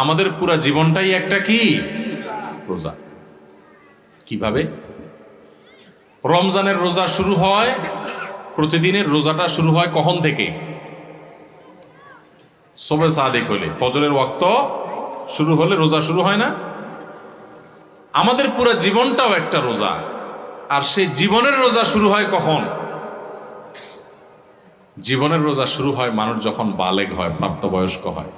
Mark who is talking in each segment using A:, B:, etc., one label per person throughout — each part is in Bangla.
A: আমাদের পুরা জীবনটাই একটা কি রোজা। কিভাবে? রমজানের রোজা শুরু হয়, প্রতিদিনের রোজাটা শুরু হয় কখন থেকে? সবে সাদেক হলে, ফজরের ওয়াক্ত শুরু হলে রোজা শুরু হয় না? আমাদের পুরো জীবনটাও একটা রোজা। আর সেই জীবনের রোজা শুরু হয় কখন? জীবনের রোজা শুরু হয় মানুষ যখন বালেগ হয়, প্রাপ্তবয়স্ক হয়।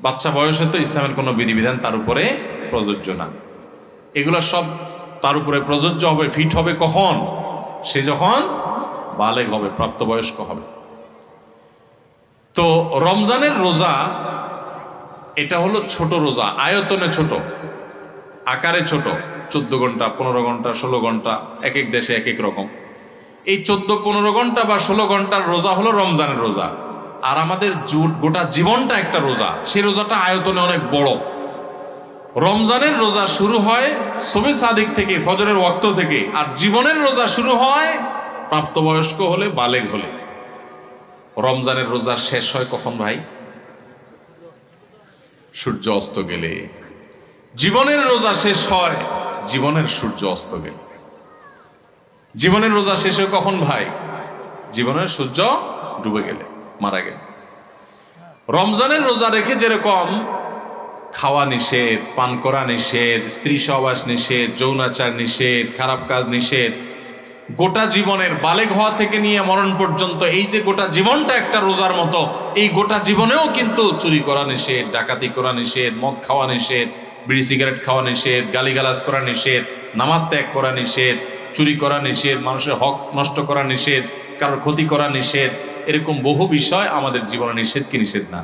A: বাচ্চা বয়সে তো ইসলামের কোনো বিধিবিধান তার উপরে প্রযোজ্য না। এগুলো সব তার উপরে প্রযোজ্য হবে, ফিট হবে কখন? সে যখন বালেগ হবে, প্রাপ্তবয়স্ক হবে। তো রমজানের রোজা এটা হলো ছোট রোজা, আয়তনে ছোট, আকারে ছোট। 14 ঘন্টা, 15 ঘন্টা, 16 ঘন্টা, এক এক দেশে এক এক রকম। এই 14-15 ঘন্টা বা 16 ঘন্টার রোজা হলো রমজানের রোজা। আর আমাদের গোটা জীবনটা একটা রোজা, সেই রোজাটা আয়তনে অনেক বড়। রমজানের রোজা শুরু হয় সবে সাদিক থেকে, ফজরের ওয়াক্ত থেকে। আর জীবনের রোজা শুরু হয় প্রাপ্তবয়স্ক হলে, বালেগ হলে। রমজানের রোজা শেষ হয় কখন ভাই? সূর্য অস্ত গেলে। জীবনের রোজা শেষ হয় জীবনের সূর্য অস্ত গেলে। জীবনের রোজা শেষ হয় কখন ভাই? জীবনের সূর্য ডুবে গেলে, মারা গেলে। রমজানের রোজা রেখে যেরকম খাওয়া নিষেধ, পান করা নিষেধ, স্ত্রী সহবাস নিষেধ, যৌনাচার নিষেধ, খারাপ কাজ নিষেধ, গোটা জীবনের বালেগ হওয়া থেকে নিয়ে মরণ পর্যন্ত এই যে গোটা জীবনটা একটা রোজার মতো, এই গোটা জীবনেও কিন্তু চুরি করা নিষেধ, ডাকাতি করা নিষেধ, মদ খাওয়া নিষেধ, বিড়ি সিগারেট খাওয়া নিষেধ, গালিগালাজ করা নিষেধ, নামাজ ত্যাগ করা নিষেধ, চুরি করা নিষেধ, মানুষের হক নষ্ট করা নিষেধ, কারোর ক্ষতি করা নিষেধ। এরকম বহু বিষয় আমাদের জীবনে নিষেধ কি নিষেধ না?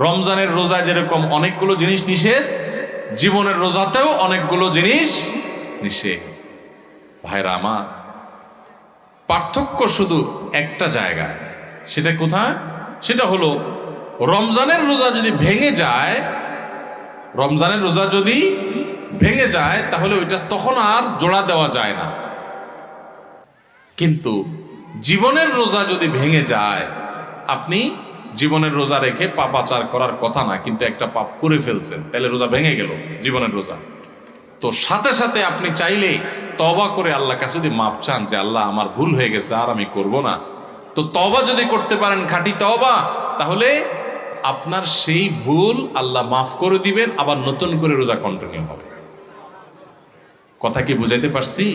A: রমজানের রোজা যেরকম অনেকগুলো জিনিস নিষেধ, জীবনের রোজাতেও অনেকগুলো জিনিস নিষেধ। ভাইরা আমার, পার্থক্য শুধু একটা জায়গায়। সেটা কোথায়? সেটা হলো রমজানের রোজা যদি ভেঙে যায়, রমজানের রোজা যদি ভেঙে যায় তাহলে ওইটা তখন আর জোড়া দেওয়া যায় না। কিন্তু জীবনের রোজা যদি ভেঙে যায়, আপনি জীবনের রোজা রেখে পাপাচার করার কথা না, কিন্তু একটা পাপ করে ফেলছেন, তাহলে রোজা ভেঙে গেল, জীবনের রোজা। তো সাথে সাথে আপনি চাইলে তওবা করে আল্লাহর কাছে যদি মাপ চান যে আল্লাহ আমার ভুল হয়ে গেছে, আর আমি করব না, তো তওবা যদি করতে পারেন, খাঁটি তওবা, তাহলে আপনার সেই ভুল আল্লাহ মাফ করে দিবেন, আবার নতুন করে রোজা কন্টিনিউ হবে। কথা কি বুঝাইতে পারছি?